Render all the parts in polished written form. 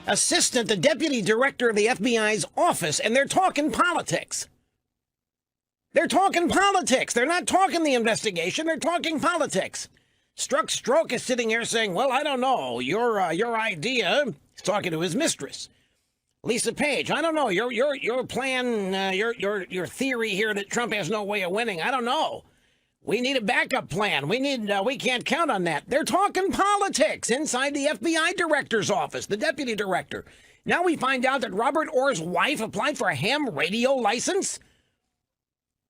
assistant, the deputy director of the FBI's office, and they're talking politics. They're talking politics. They're not talking the investigation. They're talking politics. Strzok is sitting here saying, well, I don't know, your idea. He's talking to his mistress, Lisa Page. I don't know, your plan, your theory here that Trump has no way of winning. I don't know. We need a backup plan. We can't count on that. They're talking politics inside the FBI director's office, the deputy director. Now we find out that Robert Orr's wife applied for a ham radio license.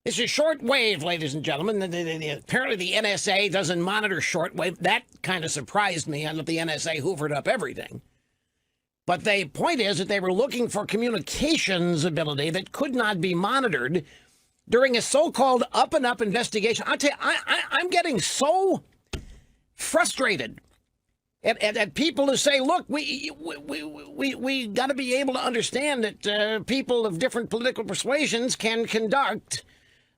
This is shortwave, ladies and gentlemen. Apparently the NSA doesn't monitor shortwave. That kind of surprised me. I know the NSA hoovered up everything. But the point is that they were looking for communications ability that could not be monitored during a so-called up-and-up investigation. I'll tell you, I'm getting so frustrated at people who say, look, we got to be able to understand that people of different political persuasions can conduct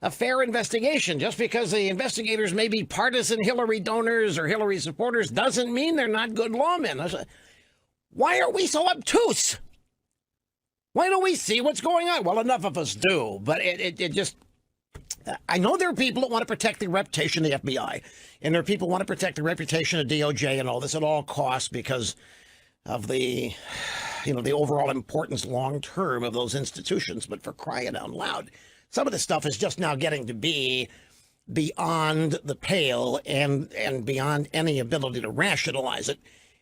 a fair investigation. Just because the investigators may be partisan Hillary donors or Hillary supporters doesn't mean they're not good lawmen. Why are we so obtuse? Why don't we see what's going on? Well, enough of us do, but it just... I know there are people that want to protect the reputation of the FBI, and there are people who want to protect the reputation of DOJ and all this at all costs because of the overall importance long term of those institutions. But for crying out loud, some of this stuff is just now getting to be beyond the pale and beyond any ability to rationalize it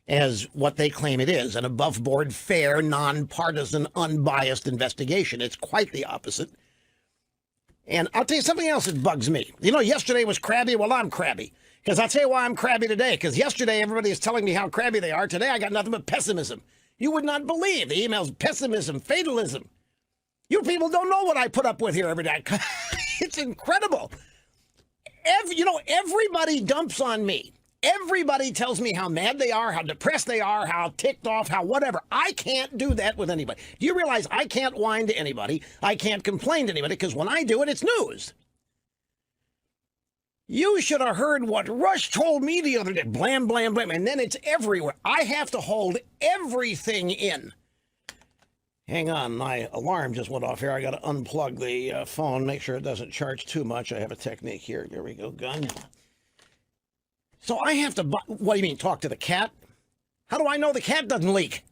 as what they claim it is, an above-board, fair, nonpartisan, unbiased investigation. It's quite the opposite. And I'll tell you something else that bugs me. You know, yesterday was crabby. Well, I'm crabby. Because I'll tell you why I'm crabby today. Because yesterday everybody is telling me how crabby they are. Today I got nothing but pessimism. You would not believe the emails, pessimism, fatalism. You people don't know what I put up with here every day. It's incredible. Everybody dumps on me. Everybody tells me how mad they are, how depressed they are, how ticked off, how whatever. I can't do that with anybody. Do you realize I can't whine to anybody? I can't complain to anybody because when I do it, it's news. You should have heard what Rush told me the other day. Blam, blam, blam. And then it's everywhere. I have to hold everything in. Hang on, my alarm just went off here. I got to unplug the phone, make sure it doesn't charge too much. I have a technique here. Here we go, gun. So I have to, what do you mean, talk to the cat? How do I know the cat doesn't leak?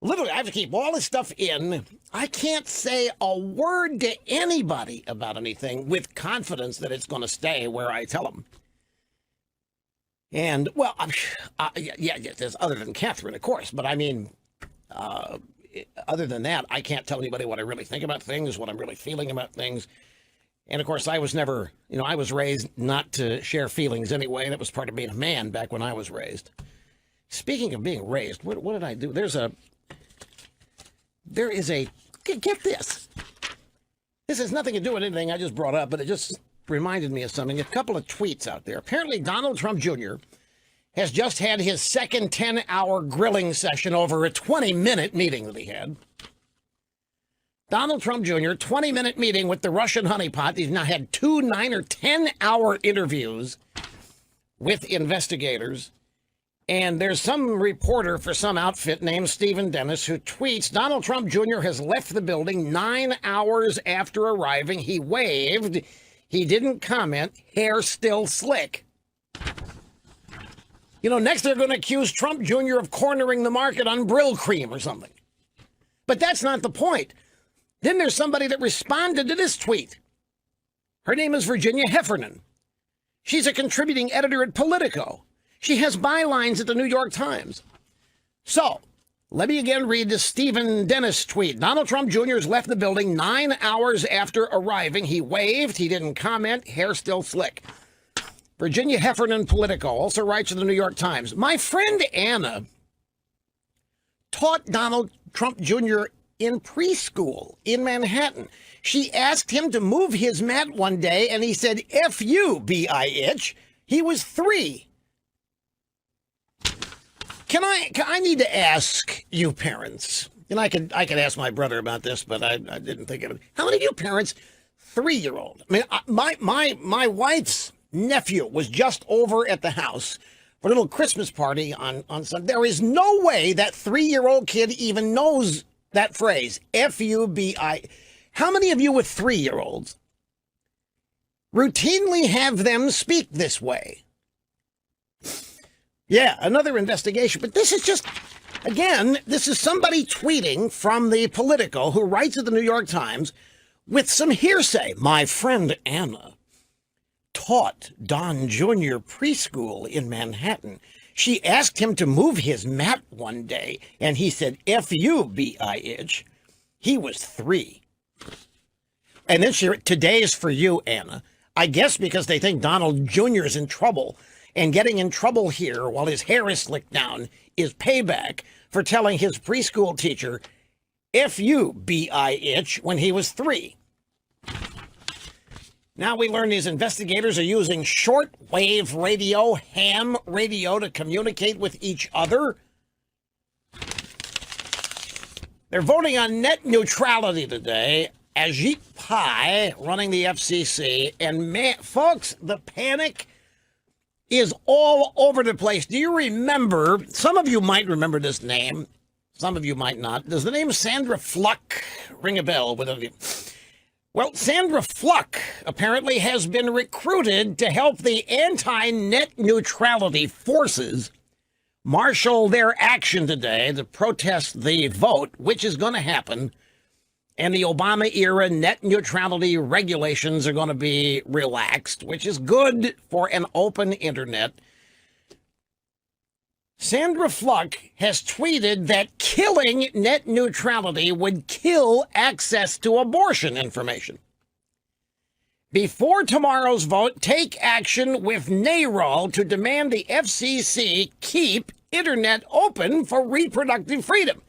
Literally, I have to keep all this stuff in. I can't say a word to anybody about anything with confidence that it's going to stay where I tell them. And, well, yeah, there's other than Catherine, of course, but I mean, other than that, I can't tell anybody what I really think about things, what I'm really feeling about things. And, of course, I was never, I was raised not to share feelings anyway. That was part of being a man back when I was raised. Speaking of being raised, what did I do? There is a, get this. This has nothing to do with anything I just brought up, but it just reminded me of something. A couple of tweets out there. Apparently, Donald Trump Jr. has just had his second 10-hour grilling session over a 20-minute meeting that he had. Donald Trump Jr., 20-minute meeting with the Russian honeypot. He's now had 2 9 or 10-hour interviews with investigators. And there's some reporter for some outfit named Stephen Dennis who tweets, Donald Trump Jr. has left the building 9 hours after arriving. He waved. He didn't comment. Hair still slick. Next they're going to accuse Trump Jr. of cornering the market on Brill cream or something. But that's not the point. Then there's somebody that responded to this tweet. Her name is Virginia Heffernan. She's a contributing editor at Politico. She has bylines at the New York Times. So, let me again read the Stephen Dennis tweet. Donald Trump Jr. has left the building 9 hours after arriving. He waved. He didn't comment. Hair still slick. Virginia Heffernan, Politico, also writes in the New York Times. My friend Anna taught Donald Trump Jr. in preschool in Manhattan. She asked him to move his mat one day, and he said, F you, B-I-H. He was 3. I need to ask you parents, and I could ask my brother about this, but I didn't think of it. How many of you parents, 3-year-old? I mean, my wife's nephew was just over at the house for a little Christmas party on Sunday. There is no way that 3-year-old kid even knows that phrase, F-U-B-I. How many of you with 3-year-olds routinely have them speak this way? Yeah, another investigation. But this is just, again, this is somebody tweeting from the Politico who writes at the New York Times with some hearsay. My friend Anna taught Don Jr. preschool in Manhattan. She asked him to move his mat one day, and he said, F-U-B-I-H. He was 3. And then today is for you, Anna. I guess because they think Donald Jr. is in trouble, and getting in trouble here while his hair is slicked down is payback for telling his preschool teacher F-U-B-I-H when he was 3. Now we learn these investigators are using shortwave radio, ham radio, to communicate with each other. They're voting on net neutrality today. Ajit Pai running the FCC. And folks, the panic is all over the place. Do you remember, some of you might remember this name, some of you might not. Does the name Sandra Fluck ring a bell with you? Well, Sandra Fluck apparently has been recruited to help the anti-net neutrality forces marshal their action today to protest the vote, which is going to happen. And the Obama-era net neutrality regulations are going to be relaxed, which is good for an open internet. Sandra Fluck has tweeted that killing net neutrality would kill access to abortion information. Before tomorrow's vote, take action with NARAL to demand the FCC keep internet open for reproductive freedom.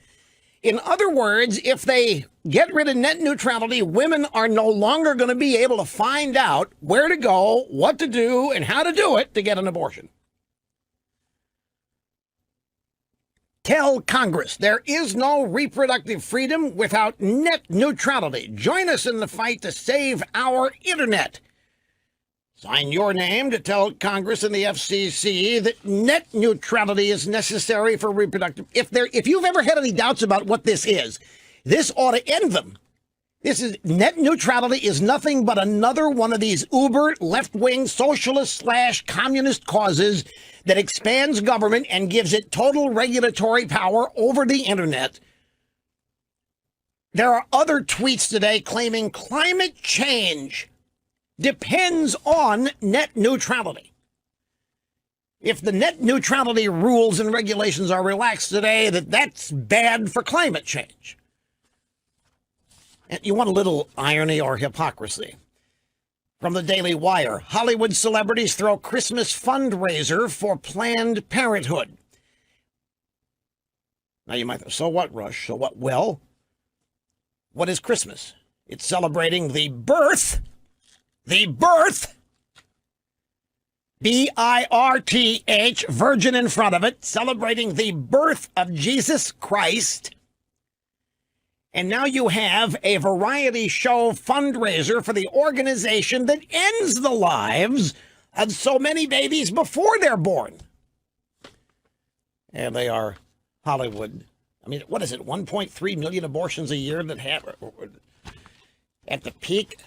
In other words, if they get rid of net neutrality, women are no longer going to be able to find out where to go, what to do, and how to do it to get an abortion. Tell Congress there is no reproductive freedom without net neutrality. Join us in the fight to save our internet. Sign your name to tell Congress and the FCC that net neutrality is necessary for reproductive. If you've ever had any doubts about what this ought to end them. Net neutrality is nothing but another one of these uber left-wing socialist / communist causes that expands government and gives it total regulatory power over the internet. There are other tweets today claiming climate change depends on net neutrality. If the net neutrality rules and regulations are relaxed today, that's bad for climate change. And you want a little irony or hypocrisy? From the Daily Wire, Hollywood celebrities throw Christmas fundraiser for Planned Parenthood. Now you might think, so what, Rush? So what? Well, what is Christmas? It's celebrating the birth, B-I-R-T-H, virgin in front of it, celebrating the birth of Jesus Christ. And now you have a variety show fundraiser for the organization that ends the lives of so many babies before they're born. And they are Hollywood. I mean, what is it, 1.3 million abortions a year that have, at the peak?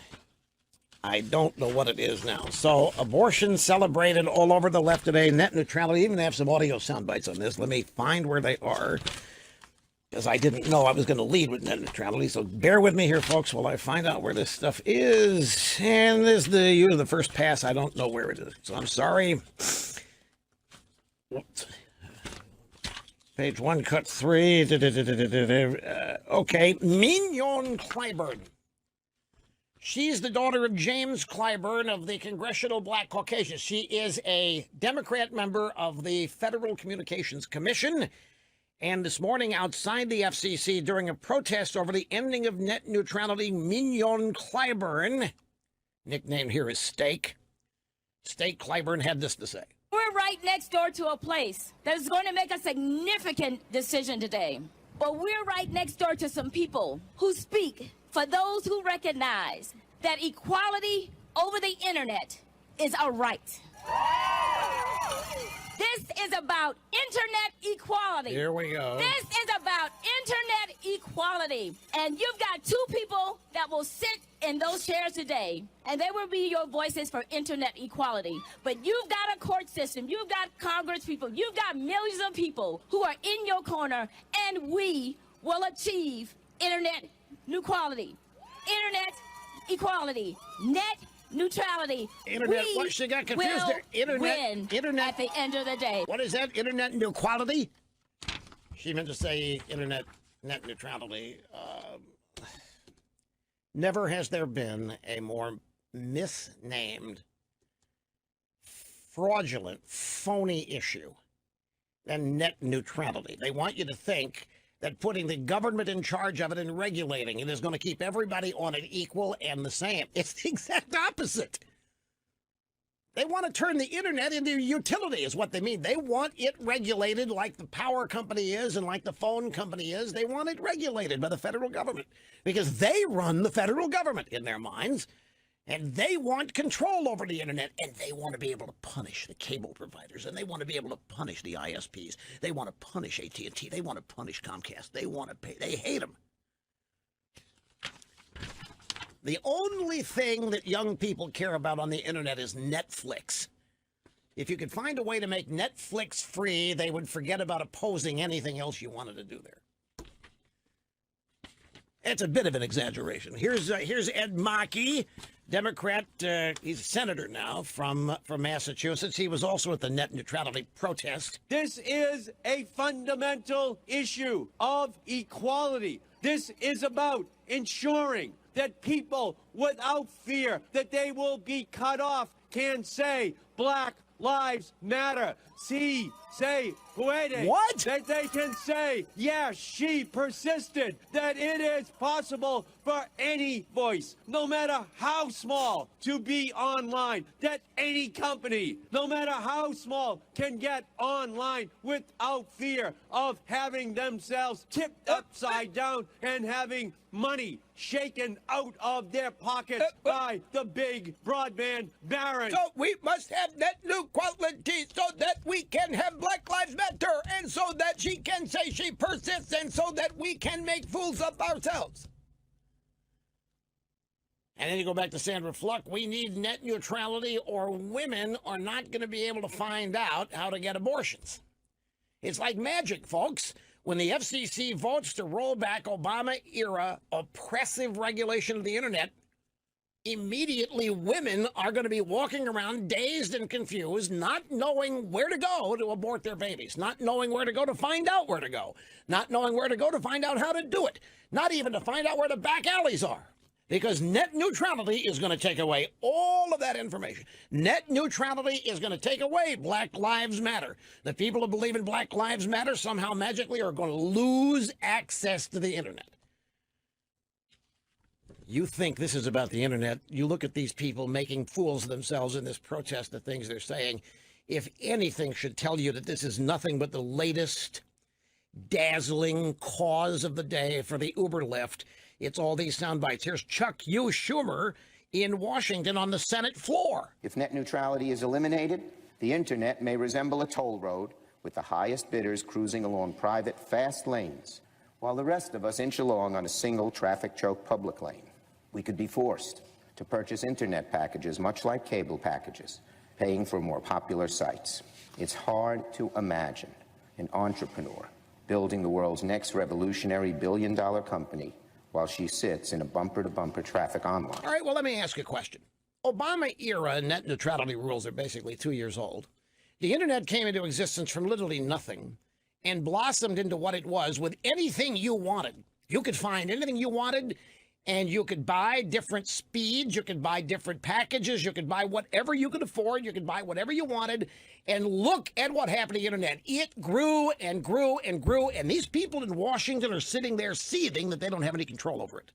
I don't know what it is now. So abortion celebrated all over the left today. Net neutrality, even they have some audio sound bites on this. Let me find where they are, because I didn't know I was going to lead with net neutrality. So bear with me here, folks, while I find out where this stuff is. And this is the first pass. I don't know where it is. So I'm sorry. Page 1, cut 3. Okay, Mignon Clyburn. She's the daughter of James Clyburn of the Congressional Black Caucasians. She is a Democrat member of the Federal Communications Commission. And this morning outside the FCC during a protest over the ending of net neutrality, Mignon Clyburn, nicknamed here is Steak Clyburn, had this to say. We're right next door to a place that is going to make a significant decision today. But we're right next door to some people who speak for those who recognize that equality over the internet is a right. This is about internet equality. Here we go. This is about internet equality. And you've got two people that will sit in those chairs today, and they will be your voices for internet equality. But you've got a court system, you've got Congress people, you've got millions of people who are in your corner, and we will achieve internet equality. Internet equality. Net neutrality. Internet, what, she got confused there. Internet at the end of the day. What is that? Internet equality? She meant to say internet net neutrality. Never has there been a more misnamed, fraudulent, phony issue than net neutrality. They want you to think that putting the government in charge of it and regulating it is going to keep everybody on it equal and the same. It's the exact opposite. They want to turn the internet into a utility is what they mean. They want it regulated like the power company is and like the phone company is. They want it regulated by the federal government because they run the federal government in their minds. And they want control over the internet, and they want to be able to punish the cable providers, and they want to be able to punish the ISPs. They want to punish AT&T. They want to punish Comcast. They want to pay. They hate them. The only thing that young people care about on the internet is Netflix. If you could find a way to make Netflix free, they would forget about opposing anything else you wanted to do there. It's a bit of an exaggeration. Here's Ed Markey, Democrat. He's a senator now from Massachusetts. He was also at the net neutrality protest. This is a fundamental issue of equality. This is about ensuring that people, without fear that they will be cut off, can say Black Lives Matter. Say, what? That they can say, yes, she persisted, that it is possible for any voice, no matter how small, to be online, that any company, no matter how small, can get online without fear of having themselves tipped upside down and having money shaken out of their pockets by the big broadband barons. So we must have net neutrality so that we can have Black Lives Matter, and so that she can say she persists, and so that we can make fools of ourselves. And then you go back to Sandra Fluck. We need net neutrality, or women are not going to be able to find out how to get abortions. It's like magic, folks. When the FCC votes to roll back Obama-era oppressive regulation of the internet, immediately women are going to be walking around dazed and confused, not knowing where to go to abort their babies, not knowing where to go to find out where to go, not knowing where to go to find out how to do it, not even to find out where the back alleys are. Because net neutrality is going to take away all of that information. Net neutrality is going to take away Black Lives Matter. The people who believe in Black Lives Matter somehow magically are going to lose access to the internet. You think this is about the internet. You look at these people making fools of themselves in this protest, the things they're saying. If anything should tell you that this is nothing but the latest dazzling cause of the day for the Uber Lyft, it's all these sound bites. Here's Chuck U. Schumer in Washington on the Senate floor. If net neutrality is eliminated, the internet may resemble a toll road with the highest bidders cruising along private fast lanes, while the rest of us inch along on a single traffic choke public lane. We could be forced to purchase internet packages much like cable packages, paying for more popular sites. It's hard to imagine an entrepreneur building the world's next revolutionary billion-dollar company while she sits in a bumper-to-bumper traffic online. All right, well, let me ask you a question. Obama-era net neutrality rules are basically 2 years old. The internet came into existence from literally nothing and blossomed into what it was with anything you wanted. You could find anything you wanted, and you could buy different speeds, you could buy different packages, you could buy whatever you could afford, you could buy whatever you wanted, and look at what happened to the internet. It grew and grew and grew, and these people in Washington are sitting there seething that they don't have any control over it.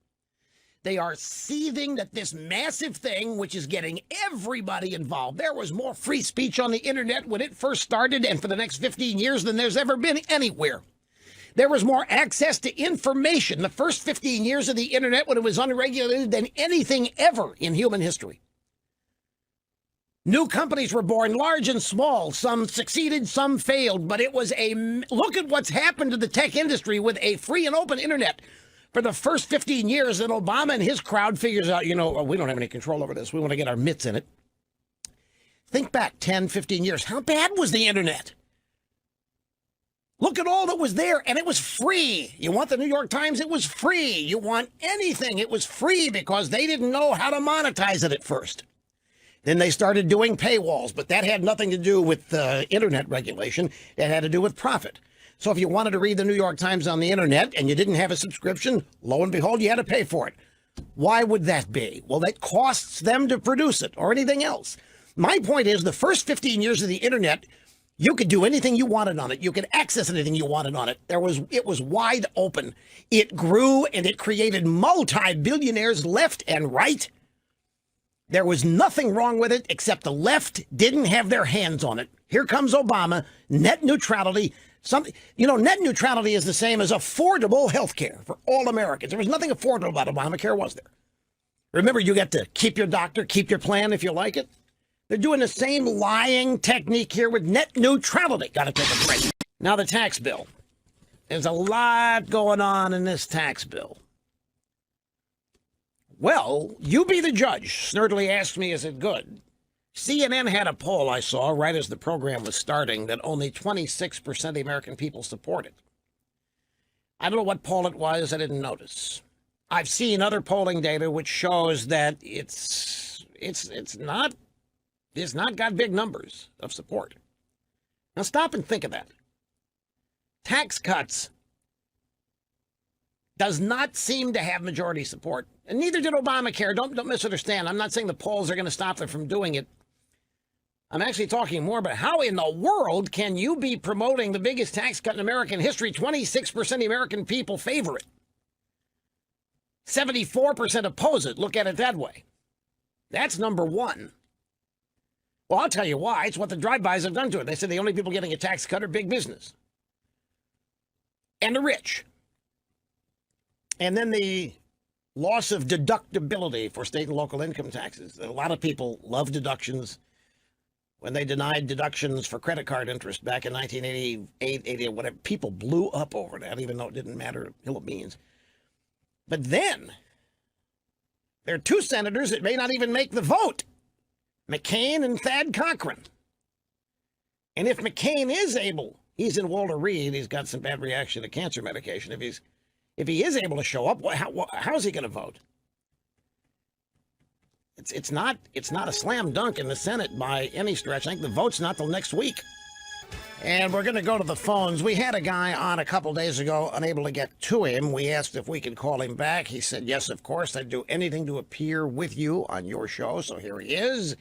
They are seething that this massive thing, which is getting everybody involved. There was more free speech on the internet when it first started, and for the next 15 years than there's ever been anywhere. There was more access to information the first 15 years of the internet when it was unregulated than anything ever in human history. New companies were born, large and small. Some succeeded, some failed. But it was look at what's happened to the tech industry with a free and open internet. For the first 15 years that Obama and his crowd figures out, we don't have any control over this. We want to get our mitts in it. Think back 10, 15 years. How bad was the internet? Look at all that was there, and it was free. You want the New York Times? It was free. You want anything? It was free because they didn't know how to monetize it at first. Then they started doing paywalls, but that had nothing to do with internet regulation. It had to do with profit. So if you wanted to read the New York Times on the internet and you didn't have a subscription, lo and behold, you had to pay for it. Why would that be? Well, that costs them to produce it or anything else. My point is the first 15 years of the internet, you could do anything you wanted on it. You could access anything you wanted on it. It was wide open. It grew and it created multi-billionaires left and right. There was nothing wrong with it except the left didn't have their hands on it. Here comes Obama, net neutrality. Net neutrality is the same as affordable health care for all Americans. There was nothing affordable about Obamacare, was there? Remember, you get to keep your doctor, keep your plan if you like it. They're doing the same lying technique here with net neutrality. Got to take a break. Now the tax bill. There's a lot going on in this tax bill. Well, you be the judge. Snurdly asked me, is it good? CNN had a poll I saw right as the program was starting that only 26% of the American people support it. I don't know what poll it was. I didn't notice. I've seen other polling data which shows that it's not got big numbers of support. Now stop and think of that. Tax cuts does not seem to have majority support. And neither did Obamacare. Don't misunderstand. I'm not saying the polls are going to stop them from doing it. I'm actually talking more about how in the world can you be promoting the biggest tax cut in American history? 26% of the American people favor it. 74% oppose it. Look at it that way. That's number one. Well, I'll tell you why. It's what the drive-bys have done to it. They said the only people getting a tax cut are big business and the rich. And then the loss of deductibility for state and local income taxes. A lot of people love deductions. When they denied deductions for credit card interest back in 1988, 80, whatever, people blew up over that, even though it didn't matter a hill of beans. But then there are two senators that may not even make the vote, McCain and Thad Cochran. And if McCain is able, he's in Walter Reed, he's got some bad reaction to cancer medication. If he is able to show up, how is he going to vote? It's not a slam dunk in the Senate by any stretch. I think the vote's not till next week. And we're going to go to the phones. We had a guy on a couple days ago, unable to get to him. We asked if we could call him back. He said, yes, of course. I'd do anything to appear with you on your show. So here he is,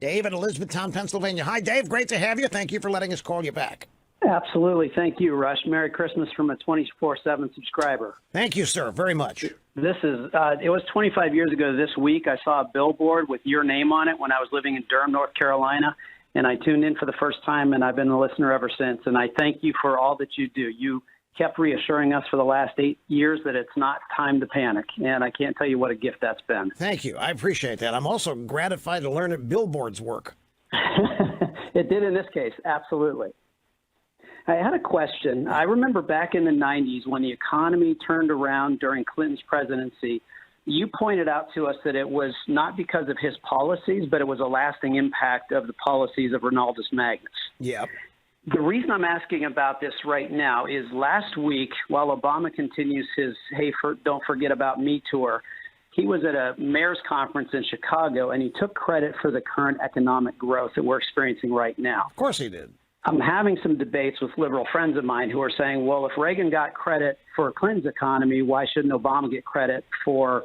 Dave in Elizabethtown, Pennsylvania. Hi, Dave. Great to have you. Thank you for letting us call you back. Absolutely. Thank you, Rush. Merry Christmas from a 24/7 subscriber. Thank you, sir, very much. This is, it was 25 years ago this week. I saw a billboard with your name on it when I was living in Durham, North Carolina, and I tuned in for the first time, and I've been a listener ever since. And I thank you for all that you do. You kept reassuring us for the last 8 years that it's not time to panic, and I can't tell you what a gift that's been. Thank you. I appreciate that. I'm also gratified to learn that billboards work. It did in this case, absolutely. I had a question. I remember back in the 90s when the economy turned around during Clinton's presidency, you pointed out to us that it was not because of his policies, but it was a lasting impact of the policies of Ronaldus Magnus. Yeah. The reason I'm asking about this right now is last week, while Obama continues his Don't Forget About Me tour, he was at a mayor's conference in Chicago, and he took credit for the current economic growth that we're experiencing right now. Of course he did. I'm having some debates with liberal friends of mine who are saying, well, if Reagan got credit for Clinton's economy, why shouldn't Obama get credit for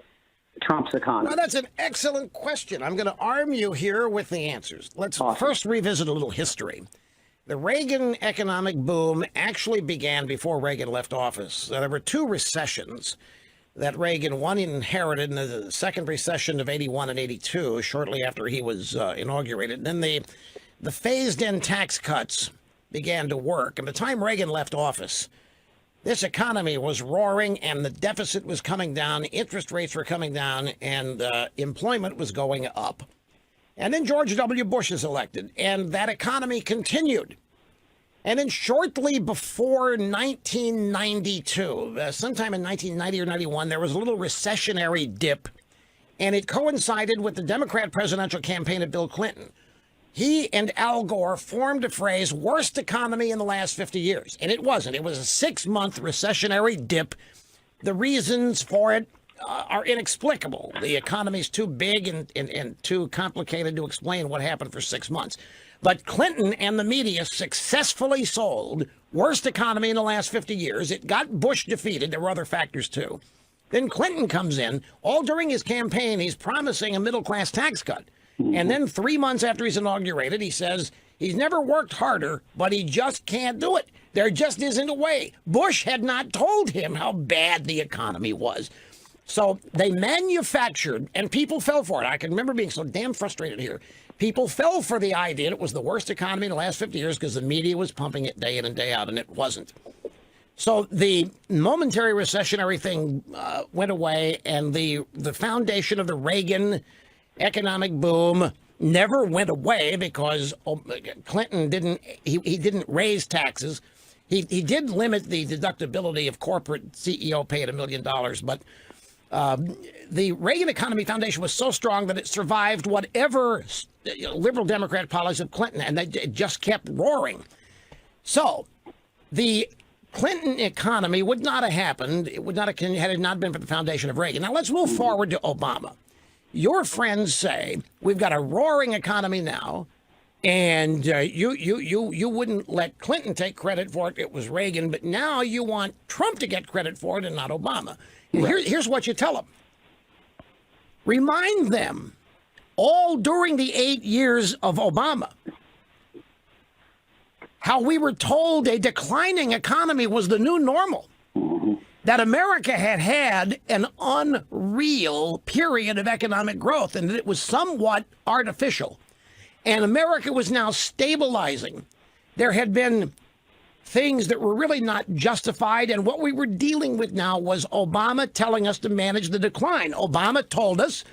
Trump's economy? Well, that's an excellent question. I'm going to arm you here with the answers. Let's first revisit a little history. The Reagan economic boom actually began before Reagan left office. There were two recessions that Reagan, one inherited in the second recession of 81 and 82, shortly after he was inaugurated. Then the phased-in tax cuts began to work. And by the time Reagan left office, this economy was roaring and the deficit was coming down, interest rates were coming down, and employment was going up. And then George W. Bush is elected, and that economy continued. And then shortly before 1992, sometime in 1990 or 91, there was a little recessionary dip, and it coincided with the Democrat presidential campaign of Bill Clinton. He and Al Gore formed a phrase, worst economy in the last 50 years. And it wasn't. It was a 6-month recessionary dip. The reasons for it are inexplicable. The economy's too big and too complicated to explain what happened for 6 months. But Clinton and the media successfully sold worst economy in the last 50 years. It got Bush defeated. There were other factors, too. Then Clinton comes in. All during his campaign, he's promising a middle-class tax cut. And then 3 months after he's inaugurated, he says he's never worked harder, but he just can't do it. There just isn't a way. Bush had not told him how bad the economy was. So they manufactured, and people fell for it. I can remember being so damn frustrated here. People fell for the idea it was the worst economy in the last 50 years because the media was pumping it day in and day out, and it wasn't. So the momentary recessionary thing went away, and the foundation of the Reagan economic boom never went away because Clinton didn't raise taxes. He did limit the deductibility of corporate CEO pay at $1 million, but the Reagan Economy Foundation was so strong that it survived whatever liberal Democrat policies of Clinton, and it just kept roaring. So the Clinton economy would not have happened. It would not have had it not been for the foundation of Reagan. Now let's move forward to Obama. Your friends say we've got a roaring economy now, and you wouldn't let Clinton take credit for it. It was Reagan, but now you want Trump to get credit for it and not Obama. Right. Here's what you tell them. Remind them, all during the 8 years of Obama, how we were told a declining economy was the new normal. That America had had an unreal period of economic growth and that it was somewhat artificial. And America was now stabilizing. There had been things that were really not justified. And what we were dealing with now was Obama telling us to manage the decline. Obama told us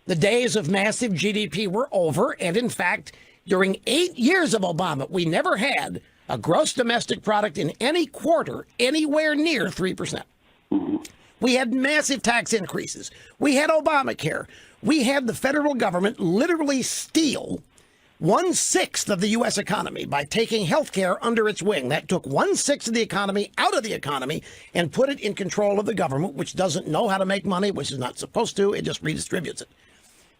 the days of massive GDP were over. And in fact, during 8 years of Obama, we never had a gross domestic product in any quarter anywhere near 3%. We had massive tax increases. We had Obamacare. We had the federal government literally steal 1/6 of the U.S. economy by taking health care under its wing. That took 1/6 of the economy out of the economy and put it in control of the government, which doesn't know how to make money, which is not supposed to. It just redistributes it.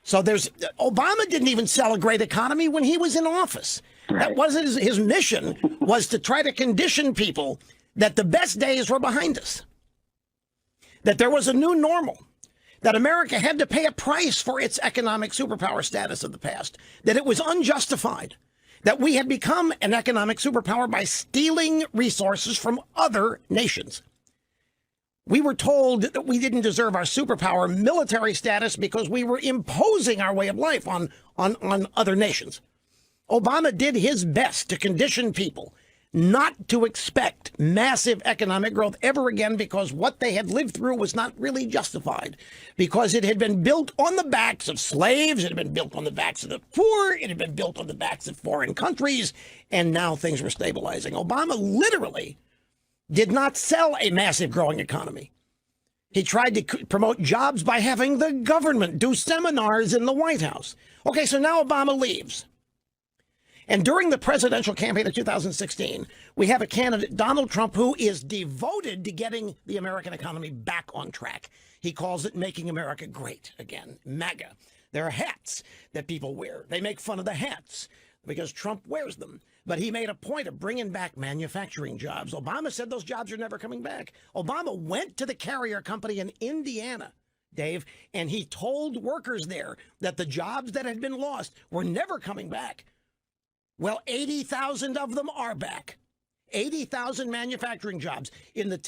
So Obama didn't even sell a great economy when he was in office. Right. That wasn't his mission, was to try to condition people that the best days were behind us. That there was a new normal, that America had to pay a price for its economic superpower status of the past, that it was unjustified, that we had become an economic superpower by stealing resources from other nations. We were told that we didn't deserve our superpower military status because we were imposing our way of life on other nations. Obama did his best to condition people not to expect massive economic growth ever again because what they had lived through was not really justified, because it had been built on the backs of slaves, it had been built on the backs of the poor, it had been built on the backs of foreign countries, and now things were stabilizing. Obama literally did not sell a massive growing economy. He tried to promote jobs by having the government do seminars in the White House. Okay, so now Obama leaves. And during the presidential campaign of 2016, we have a candidate, Donald Trump, who is devoted to getting the American economy back on track. He calls it making America great again, MAGA. There are hats that people wear. They make fun of the hats because Trump wears them. But he made a point of bringing back manufacturing jobs. Obama said those jobs are never coming back. Obama went to the carrier company in Indiana, Dave, and he told workers there that the jobs that had been lost were never coming back. Well, 80,000 of them are back. 80,000 manufacturing jobs. In the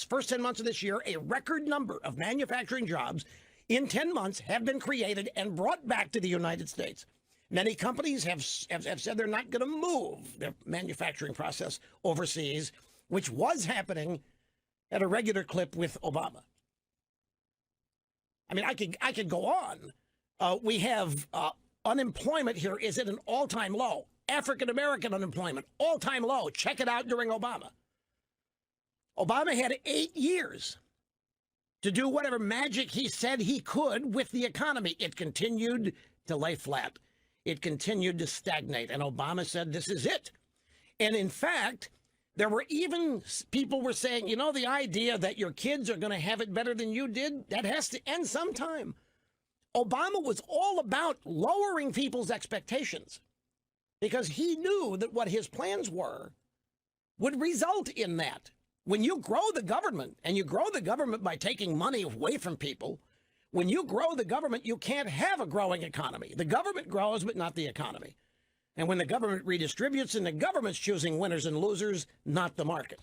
first 10 months of this year, a record number of manufacturing jobs in 10 months have been created and brought back to the United States. Many companies have said they're not going to move their manufacturing process overseas, which was happening at a regular clip with Obama. I mean, I could go on. We have unemployment here is at an all-time low. African-American unemployment, all-time low. Check it out during Obama. Obama had 8 years to do whatever magic he said he could with the economy. It continued to lay flat. It continued to stagnate. And Obama said, this is it. And in fact, there were even people were saying, you know, the idea that your kids are going to have it better than you did, that has to end sometime. Obama was all about lowering people's expectations because he knew that what his plans were would result in that. When you grow the government, and you grow the government by taking money away from people, when you grow the government, you can't have a growing economy. The government grows, but not the economy. And when the government redistributes, and the government's choosing winners and losers, not the market.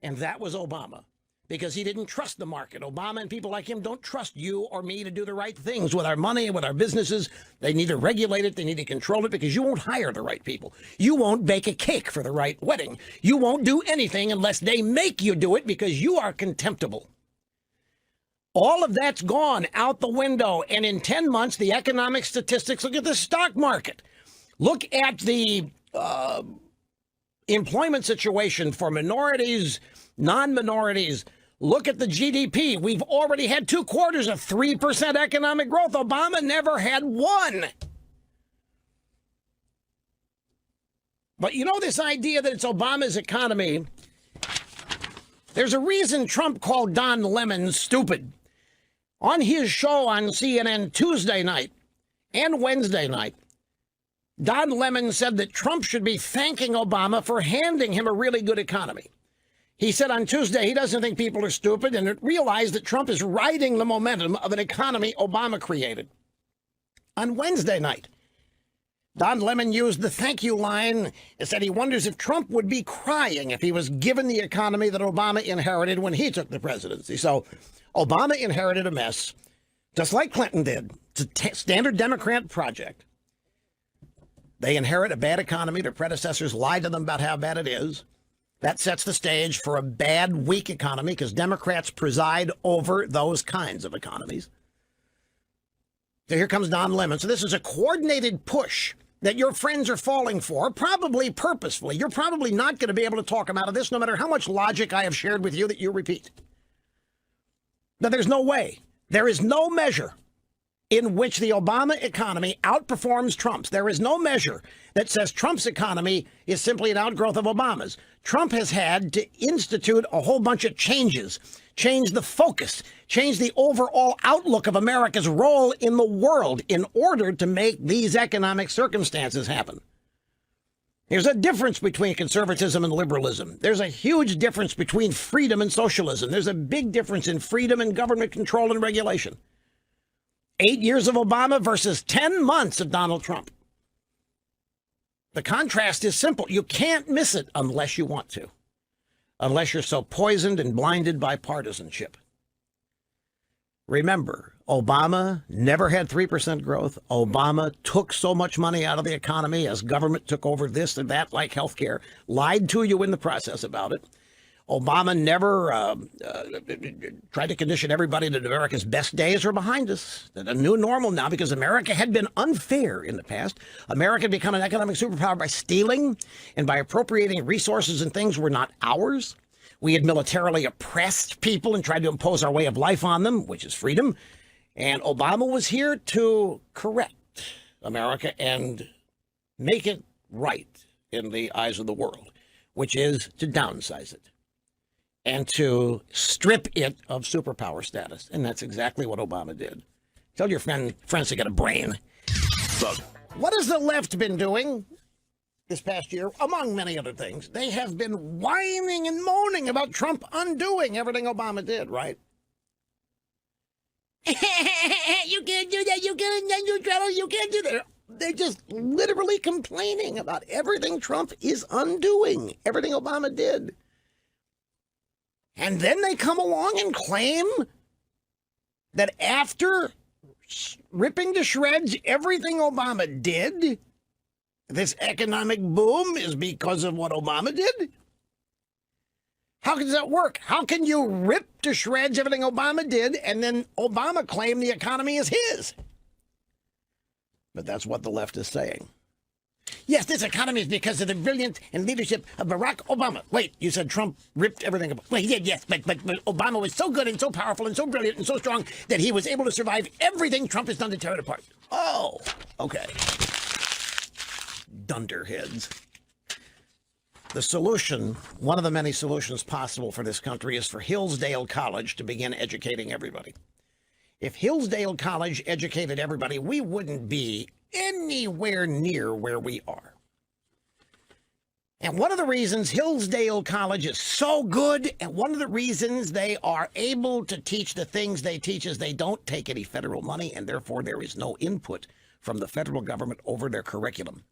And that was Obama, because he didn't trust the market. Obama and people like him don't trust you or me to do the right things with our money and with our businesses. They need to regulate it. They need to control it, because you won't hire the right people. You won't bake a cake for the right wedding. You won't do anything unless they make you do it, because you are contemptible. All of that's gone out the window. And in 10 months, the economic statistics, look at the stock market. Look at the employment situation for minorities, non-minorities. Look at the GDP. We've already had 2 quarters of 3% economic growth. Obama never had one. But you know, this idea that it's Obama's economy, there's a reason Trump called Don Lemon stupid. On his show on CNN Tuesday night and Wednesday night, Don Lemon said that Trump should be thanking Obama for handing him a really good economy. He said on Tuesday he doesn't think people are stupid and realized that Trump is riding the momentum of an economy Obama created. On Wednesday night, Don Lemon used the thank you line and said he wonders if Trump would be crying if he was given the economy that Obama inherited when he took the presidency. So Obama inherited a mess, just like Clinton did. It's a standard Democrat project. They inherit a bad economy. Their predecessors lied to them about how bad it is. That sets the stage for a bad, weak economy, because Democrats preside over those kinds of economies. So here comes Don Lemon. So this is a coordinated push that your friends are falling for, probably purposefully. You're probably not going to be able to talk them out of this, no matter how much logic I have shared with you that you repeat. But there's no way. There is no measure in which the Obama economy outperforms Trump's. There is no measure that says Trump's economy is simply an outgrowth of Obama's. Trump has had to institute a whole bunch of changes, change the focus, change the overall outlook of America's role in the world in order to make these economic circumstances happen. There's a difference between conservatism and liberalism. There's a huge difference between freedom and socialism. There's a big difference in freedom and government control and regulation. 8 years of Obama versus 10 months of Donald Trump. The contrast is simple. You can't miss it unless you want to, unless you're so poisoned and blinded by partisanship. Remember, Obama never had 3% growth. Obama took so much money out of the economy as government took over this and that, like healthcare, lied to you in the process about it. Obama never tried to condition everybody that America's best days are behind us, that a new normal now, because America had been unfair in the past. America had become an economic superpower by stealing and by appropriating resources and things were not ours. We had militarily oppressed people and tried to impose our way of life on them, which is freedom. And Obama was here to correct America and make it right in the eyes of the world, which is to downsize it and to strip it of superpower status. And that's exactly what Obama did. Tell your friends to get a brain. What has the left been doing this past year, among many other things? They have been whining and moaning about Trump undoing everything Obama did, right? You can't do that. You can't do that. They're just literally complaining about everything Trump is undoing, everything Obama did. And then they come along and claim that after ripping to shreds everything Obama did, this economic boom is because of what Obama did? How does that work? How can you rip to shreds everything Obama did and then Obama claim the economy is his? But that's what the left is saying. Yes, this economy is because of the brilliance and leadership of Barack Obama. Wait, you said Trump ripped everything apart. Well, he did, yes, but Obama was so good and so powerful and so brilliant and so strong that he was able to survive everything Trump has done to tear it apart. Oh, okay. Dunderheads. The solution, one of the many solutions possible for this country, is for Hillsdale College to begin educating everybody. If Hillsdale College educated everybody, we wouldn't be anywhere near where we are. And one of the reasons Hillsdale College is so good, and one of the reasons they are able to teach the things they teach, is they don't take any federal money, and therefore there is no input from the federal government over their curriculum.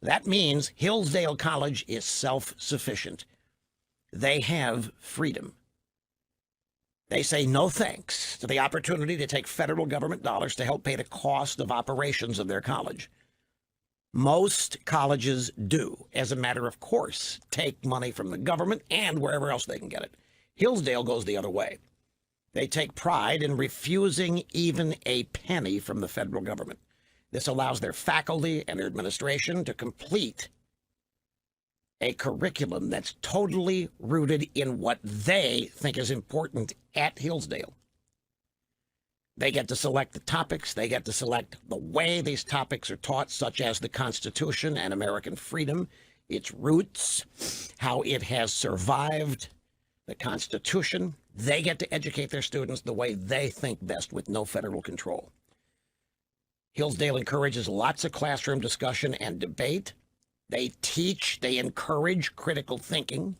That means Hillsdale College is self-sufficient. They have freedom. They say no thanks to the opportunity to take federal government dollars to help pay the cost of operations of their college. Most colleges do, as a matter of course, take money from the government and wherever else they can get it. Hillsdale goes the other way. They take pride in refusing even a penny from the federal government. This allows their faculty and their administration to complete a curriculum that's totally rooted in what they think is important at Hillsdale. They get to select the topics. They get to select the way these topics are taught, such as the Constitution and American freedom, its roots, how it has survived, the Constitution. They get to educate their students the way they think best with no federal control. Hillsdale encourages lots of classroom discussion and debate. They teach, they encourage critical thinking.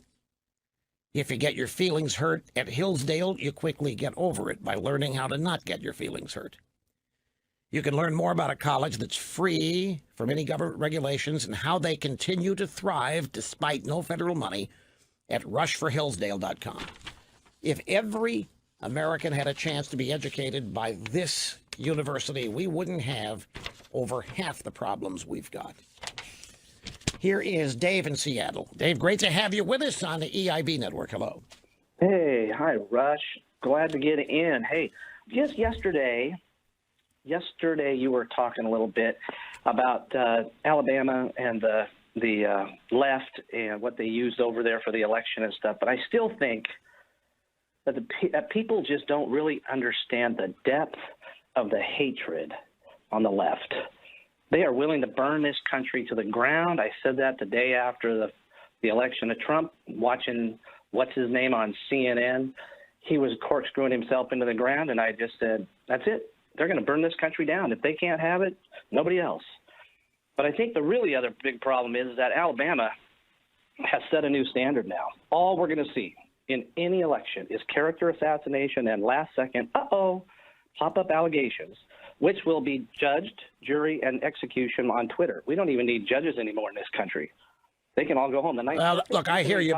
If you get your feelings hurt at Hillsdale, you quickly get over it by learning how to not get your feelings hurt. You can learn more about a college that's free from any government regulations and how they continue to thrive despite no federal money at rushforhillsdale.com. If every American had a chance to be educated by this university, we wouldn't have over half the problems we've got. Here is Dave in Seattle. Dave, great to have you with us on the EIB network. Hello. Hey, hi, Rush. Glad to get in. Hey, just yesterday you were talking a little bit about Alabama and the left and what they used over there for the election and stuff, but I still think that people just don't really understand the depth of the hatred on the left. They are willing to burn this country to the ground. I said that the day after the election of Trump, watching what's his name on CNN. He was corkscrewing himself into the ground, and I just said, that's it. They're going to burn this country down. If they can't have it, nobody else. But I think the really other big problem is that Alabama has set a new standard now. All we're going to see in any election is character assassination and last-second, pop-up allegations, which will be judged, jury, and execution on Twitter. We don't even need judges anymore in this country. They can all go home. Look, I hear you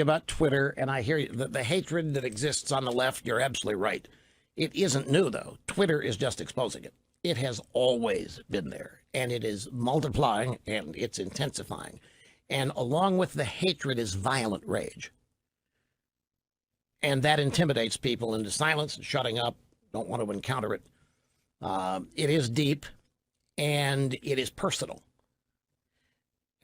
about Twitter, and I hear you, the hatred that exists on the left. You're absolutely right. It isn't new, though. Twitter is just exposing it. It has always been there, and it is multiplying, and it's intensifying. And along with the hatred is violent rage. And that intimidates people into silence and shutting up, don't want to encounter it. It is deep, and it is personal.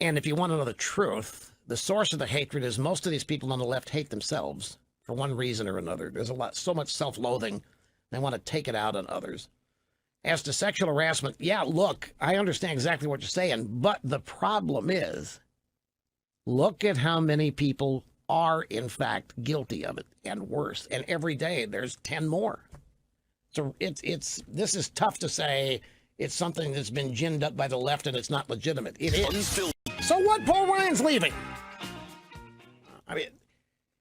And if you want to know the truth, the source of the hatred is most of these people on the left hate themselves for one reason or another. There's so much self-loathing, they want to take it out on others. As to sexual harassment, yeah, look, I understand exactly what you're saying, but the problem is, look at how many people are, in fact, guilty of it, and worse. And every day there's 10 more. So this is tough to say it's something that's been ginned up by the left and it's not legitimate. It is. So what? Paul Ryan's leaving. I mean,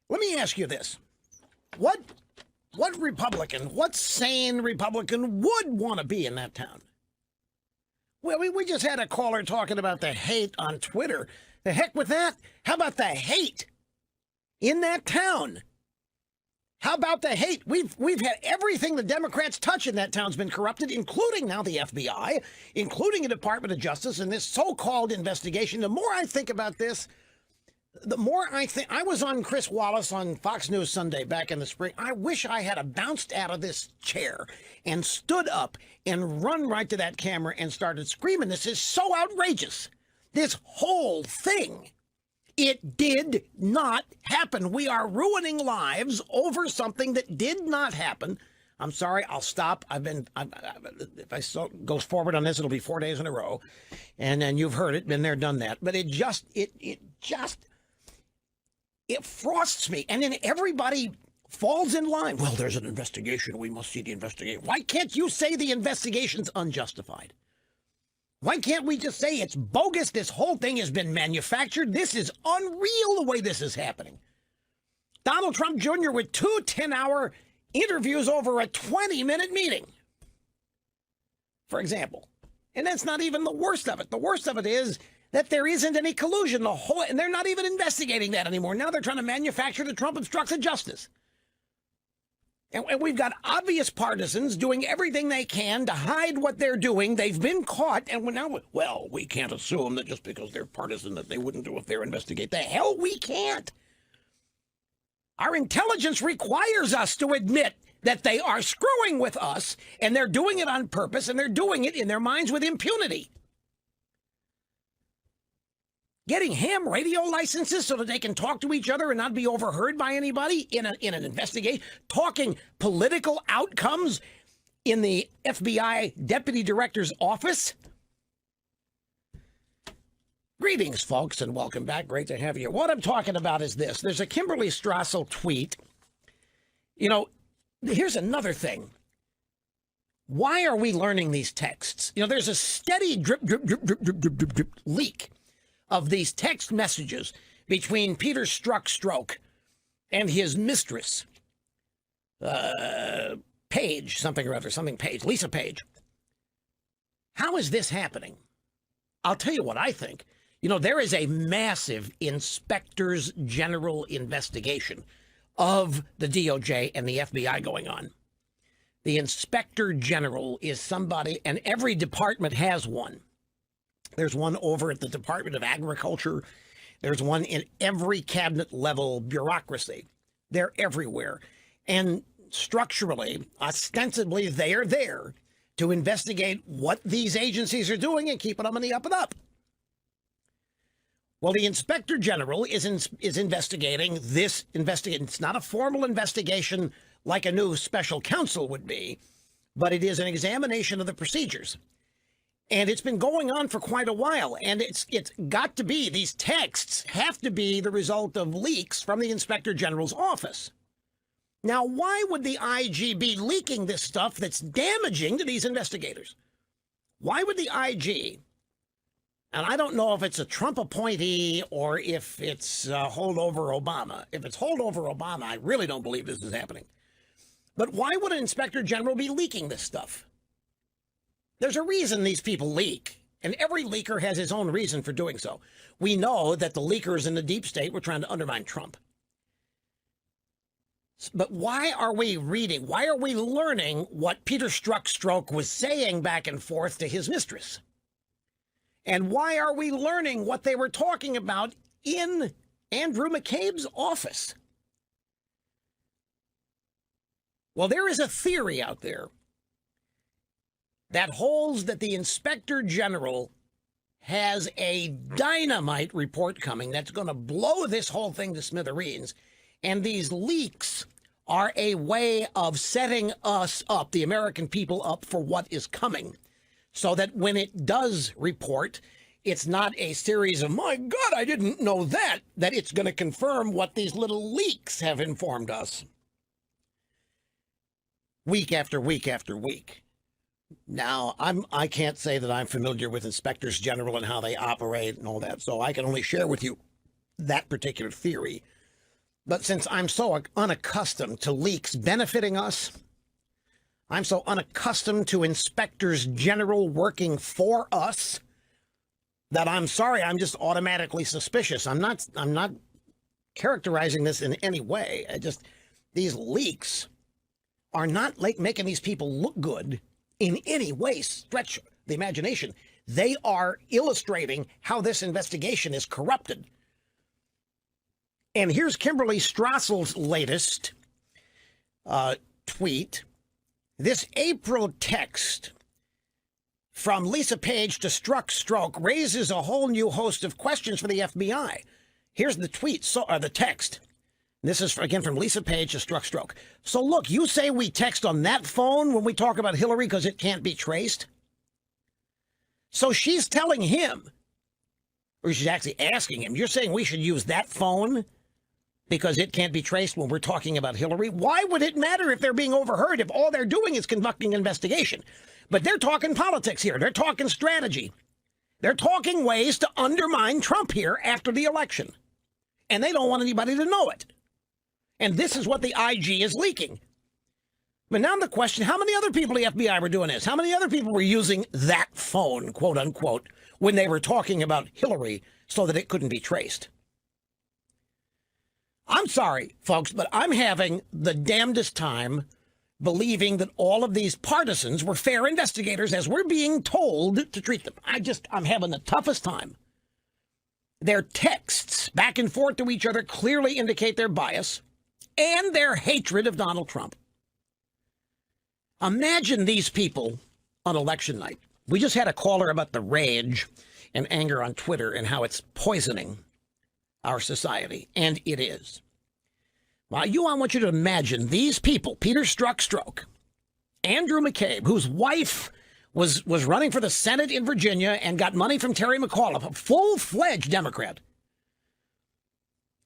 let me ask you this. What Republican, what sane Republican would want to be in that town? Well, we just had a caller talking about the hate on Twitter. The heck with that. How about the hate in that town? How about the hate? We've had everything the Democrats touch in that town's been corrupted, including now the FBI, including the Department of Justice, and this so-called investigation. The more I think about this, The more I think, I was on Chris Wallace on Fox News Sunday back in the spring. I wish I had bounced out of this chair and stood up and run right to that camera and started screaming. This is so outrageous. This whole thing. It did not happen. We are ruining lives over something that did not happen. I'm sorry, I'll stop. If I go forward on this, it'll be 4 days in a row. And then you've heard it, been there, done that. But it frosts me. And then everybody falls in line. Well, there's an investigation. We must see the investigation. Why can't you say the investigation's unjustified? Why can't we just say it's bogus? This whole thing has been manufactured. This is unreal the way this is happening. Donald Trump Jr. with 2 10-hour interviews over a 20-minute meeting, for example. And that's not even the worst of it. The worst of it is that there isn't any collusion. And they're not even investigating that anymore. Now they're trying to manufacture the Trump obstructs of justice. And we've got obvious partisans doing everything they can to hide what they're doing. They've been caught, and we can't assume that just because they're partisan that they wouldn't do if they're investigate. The hell we can't. Our intelligence requires us to admit that they are screwing with us, and they're doing it on purpose, and they're doing it in their minds with impunity. Getting ham radio licenses so that they can talk to each other and not be overheard by anybody in an investigation. Talking political outcomes in the FBI Deputy Director's office. Greetings, folks, and welcome back. Great to have you. What I'm talking about is this. There's a Kimberly Strassel tweet. You know, here's another thing. Why are we learning these texts? You know, there's a steady drip leak of these text messages between Peter Strzok and his mistress, Page, Lisa Page. How is this happening? I'll tell you what I think. You know, there is a massive inspectors general investigation of the DOJ and the FBI going on. The inspector general is somebody, and every department has one. There's one over at the Department of Agriculture. There's one in every cabinet level bureaucracy. They're everywhere. And structurally, ostensibly, they are there to investigate what these agencies are doing and keep it on the up and up. Well, the inspector general is investigating this investigation. It's not a formal investigation like a new special counsel would be, but it is an examination of the procedures. And it's been going on for quite a while. And it's got to be, these texts have to be the result of leaks from the Inspector General's office. Now, why would the IG be leaking this stuff that's damaging to these investigators? Why would the IG, and I don't know if it's a Trump appointee or if it's holdover Obama. If it's holdover Obama, I really don't believe this is happening. But why would an Inspector General be leaking this stuff? There's a reason these people leak, and every leaker has his own reason for doing so. We know that the leakers in the deep state were trying to undermine Trump. But why are we reading? Why are we learning what Peter Strzok was saying back and forth to his mistress? And why are we learning what they were talking about in Andrew McCabe's office? Well, there is a theory out there that holds that the Inspector General has a dynamite report coming that's going to blow this whole thing to smithereens. And these leaks are a way of setting us up, the American people up, for what is coming. So that when it does report, it's not a series of, my God, I didn't know that it's going to confirm what these little leaks have informed us. Week after week after week. Now, I can't say that I'm familiar with inspectors general and how they operate and all that, so I can only share with you that particular theory. But since I'm so unaccustomed to leaks benefiting us, I'm so unaccustomed to inspectors general working for us, that I'm sorry, I'm just automatically suspicious. I'm not characterizing this in any way. These leaks are not like making these people look good in any way, stretch the imagination. They are illustrating how this investigation is corrupted. And here's Kimberly Strassel's latest tweet. This April text from Lisa Page to Strzok raises a whole new host of questions for the FBI. Here's the tweet, the text. This is, again, from Lisa Page to Strzok. So look, you say we text on that phone when we talk about Hillary because it can't be traced? So she's telling him, or she's actually asking him, you're saying we should use that phone because it can't be traced when we're talking about Hillary? Why would it matter if they're being overheard if all they're doing is conducting an investigation? But they're talking politics here. They're talking strategy. They're talking ways to undermine Trump here after the election. And they don't want anybody to know it. And this is what the IG is leaking. But now the question, how many other people the FBI were doing this? How many other people were using that phone, quote unquote, when they were talking about Hillary so that it couldn't be traced? I'm sorry, folks, but I'm having the damnedest time believing that all of these partisans were fair investigators as we're being told to treat them. I'm having the toughest time. Their texts back and forth to each other clearly indicate their bias and their hatred of Donald Trump. Imagine these people on election night. We just had a caller about the rage and anger on Twitter and how it's poisoning our society, and it is. Well, I want you to imagine these people, Peter Strzok, Andrew McCabe, whose wife was running for the Senate in Virginia and got money from Terry McAuliffe, a full-fledged Democrat.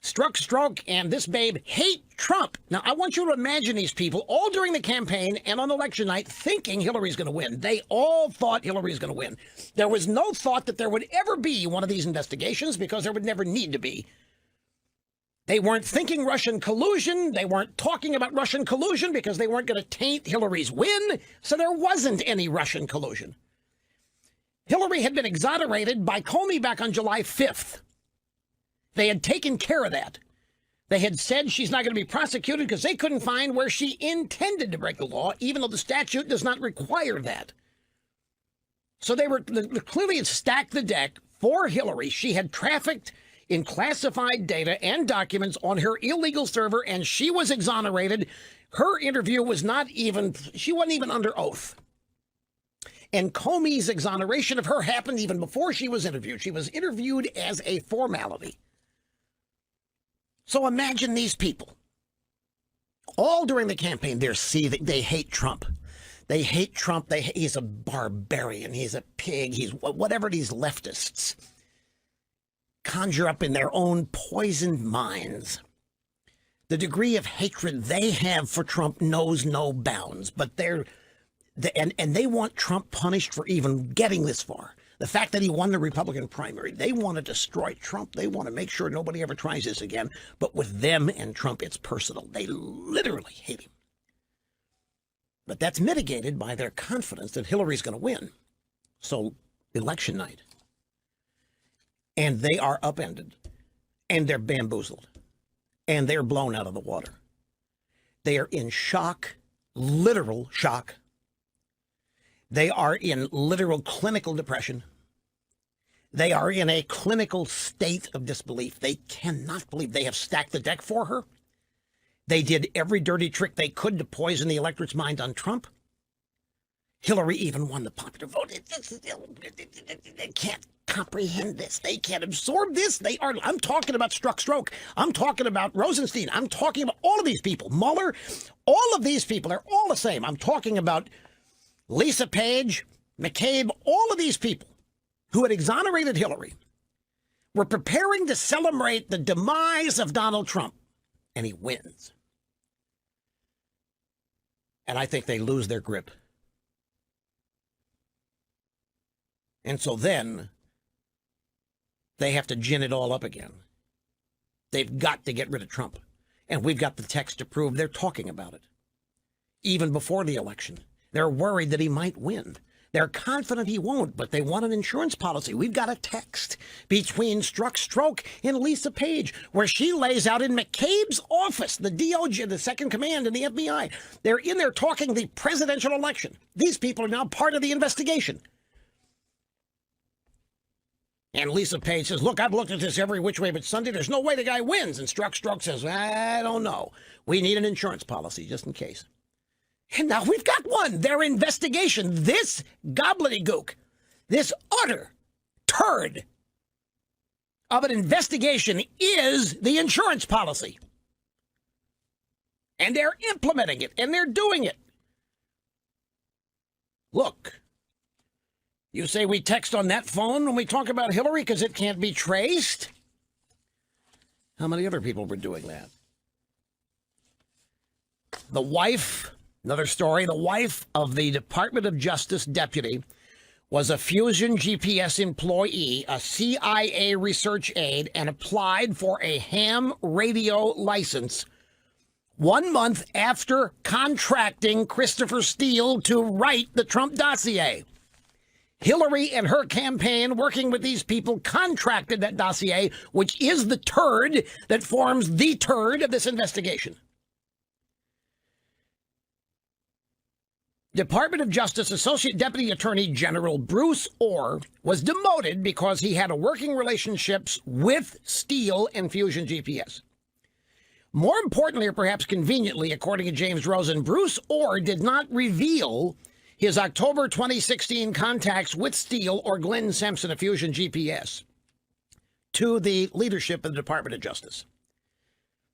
Strzok and this babe hate Trump. Now, I want you to imagine these people all during the campaign and on election night thinking Hillary's going to win. They all thought Hillary's going to win. There was no thought that there would ever be one of these investigations because there would never need to be. They weren't thinking Russian collusion. They weren't talking about Russian collusion because they weren't going to taint Hillary's win. So there wasn't any Russian collusion. Hillary had been exonerated by Comey back on July 5th. They had taken care of that. They had said she's not going to be prosecuted because they couldn't find where she intended to break the law, even though the statute does not require that. So they clearly had stacked the deck for Hillary. She had trafficked in classified data and documents on her illegal server, and she was exonerated. Her interview was she wasn't even under oath. And Comey's exoneration of her happened even before she was interviewed. She was interviewed as a formality. So imagine these people. All during the campaign, they hate Trump. They hate Trump. He's a barbarian. He's a pig. He's whatever these leftists conjure up in their own poisoned minds. The degree of hatred they have for Trump knows no bounds, but they want Trump punished for even getting this far. The fact that he won the Republican primary, they want to destroy Trump. They want to make sure nobody ever tries this again. But with them and Trump, it's personal. They literally hate him. But that's mitigated by their confidence that Hillary's going to win. So election night. And they are upended. And they're bamboozled. And they're blown out of the water. They are in shock, literal shock. They are in literal clinical depression. They are in a clinical state of disbelief. They cannot believe they have stacked the deck for her. They did every dirty trick they could to poison the electorate's mind on Trump. Hillary even won the popular vote. They can't comprehend this. They can't absorb this. I'm talking about Strzok. I'm talking about Rosenstein. I'm talking about all of these people. Mueller. All of these people are all the same. I'm talking about Lisa Page, McCabe, all of these people who had exonerated Hillary were preparing to celebrate the demise of Donald Trump, and he wins. And I think they lose their grip. And so then they have to gin it all up again. They've got to get rid of Trump. And we've got the text to prove they're talking about it. Even before the election. They're worried that he might win. They're confident he won't, but they want an insurance policy. We've got a text between Strzok and Lisa Page where she lays out in McCabe's office, the DOJ, the second command in the FBI. They're in there talking the presidential election. These people are now part of the investigation. And Lisa Page says, look, I've looked at this every which way but Sunday. There's no way the guy wins. And Strzok says, I don't know. We need an insurance policy just in case. And now we've got one. Their investigation, this gobbledygook, this utter turd of an investigation is the insurance policy. And they're implementing it, and they're doing it. Look, you say we text on that phone when we talk about Hillary because it can't be traced? How many other people were doing that? The wife, another story, the wife of the Department of Justice deputy was a Fusion GPS employee, a CIA research aide, and applied for a ham radio license 1 month after contracting Christopher Steele to write the Trump dossier. Hillary and her campaign, working with these people, contracted that dossier, which is the turd that forms the turd of this investigation. Department of Justice Associate Deputy Attorney General Bruce Orr was demoted because he had a working relationships with Steele and Fusion GPS. More importantly, or perhaps conveniently, according to James Rosen, Bruce Orr did not reveal his October 2016 contacts with Steele or Glenn Sampson of Fusion GPS to the leadership of the Department of Justice.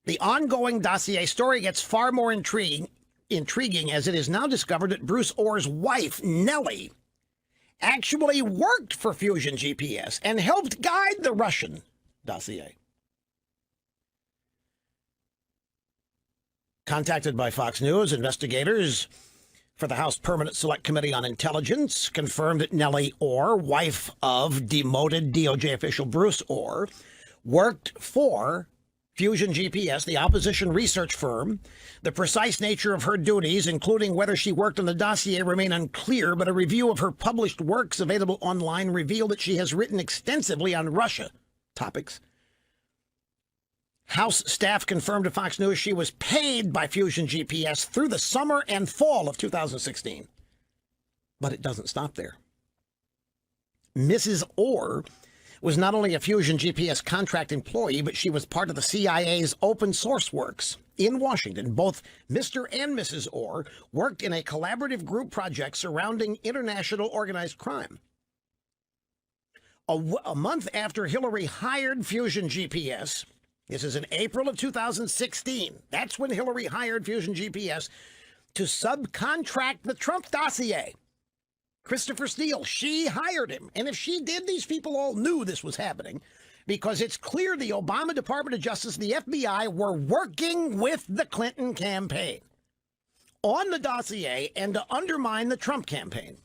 The ongoing dossier story gets far more intriguing as it is now discovered that Bruce Orr's wife, Nellie, actually worked for Fusion GPS and helped guide the Russian dossier. Contacted by Fox News, investigators for the House Permanent Select Committee on Intelligence confirmed that Nellie Orr, wife of demoted DOJ official Bruce Orr, worked for Fusion GPS, the opposition research firm. The precise nature of her duties, including whether she worked on the dossier, remain unclear, but a review of her published works available online revealed that she has written extensively on Russia topics. House staff confirmed to Fox News she was paid by Fusion GPS through the summer and fall of 2016. But it doesn't stop there. Mrs. Orr was not only a Fusion GPS contract employee, but she was part of the CIA's open source works in Washington. Both Mr. and Mrs. Orr worked in a collaborative group project surrounding international organized crime. A month after Hillary hired Fusion GPS, this is in April of 2016. That's when Hillary hired Fusion GPS to subcontract the Trump dossier. Christopher Steele, she hired him. And if she did, these people all knew this was happening because it's clear the Obama Department of Justice and the FBI were working with the Clinton campaign on the dossier and to undermine the Trump campaign.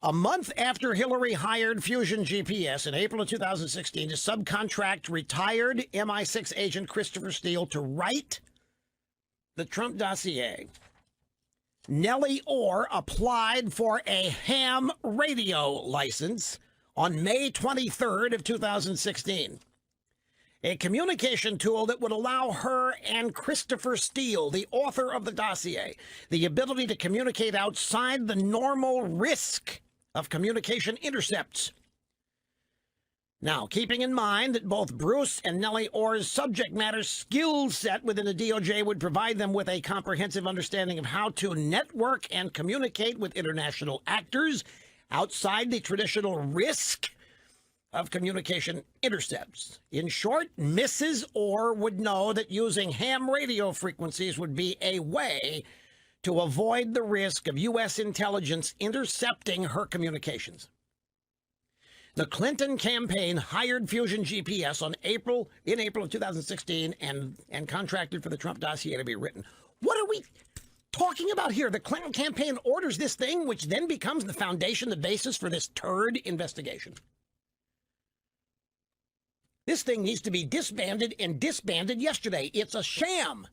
A month after Hillary hired Fusion GPS in April of 2016 to subcontract retired MI6 agent Christopher Steele to write the Trump dossier, Nellie Orr applied for a ham radio license on May 23rd of 2016. A communication tool that would allow her and Christopher Steele, the author of the dossier, the ability to communicate outside the normal risk of communication intercepts. Now, keeping in mind that both Bruce and Nellie Orr's subject matter skill set within the DOJ would provide them with a comprehensive understanding of how to network and communicate with international actors outside the traditional risk of communication intercepts. In short, Mrs. Orr would know that using ham radio frequencies would be a way to avoid the risk of U.S. intelligence intercepting her communications. The Clinton campaign hired Fusion GPS in April of 2016 and contracted for the Trump dossier to be written. What are we talking about here? The Clinton campaign orders this thing, which then becomes the foundation, the basis for this turd investigation. This thing needs to be disbanded and disbanded yesterday. It's a sham.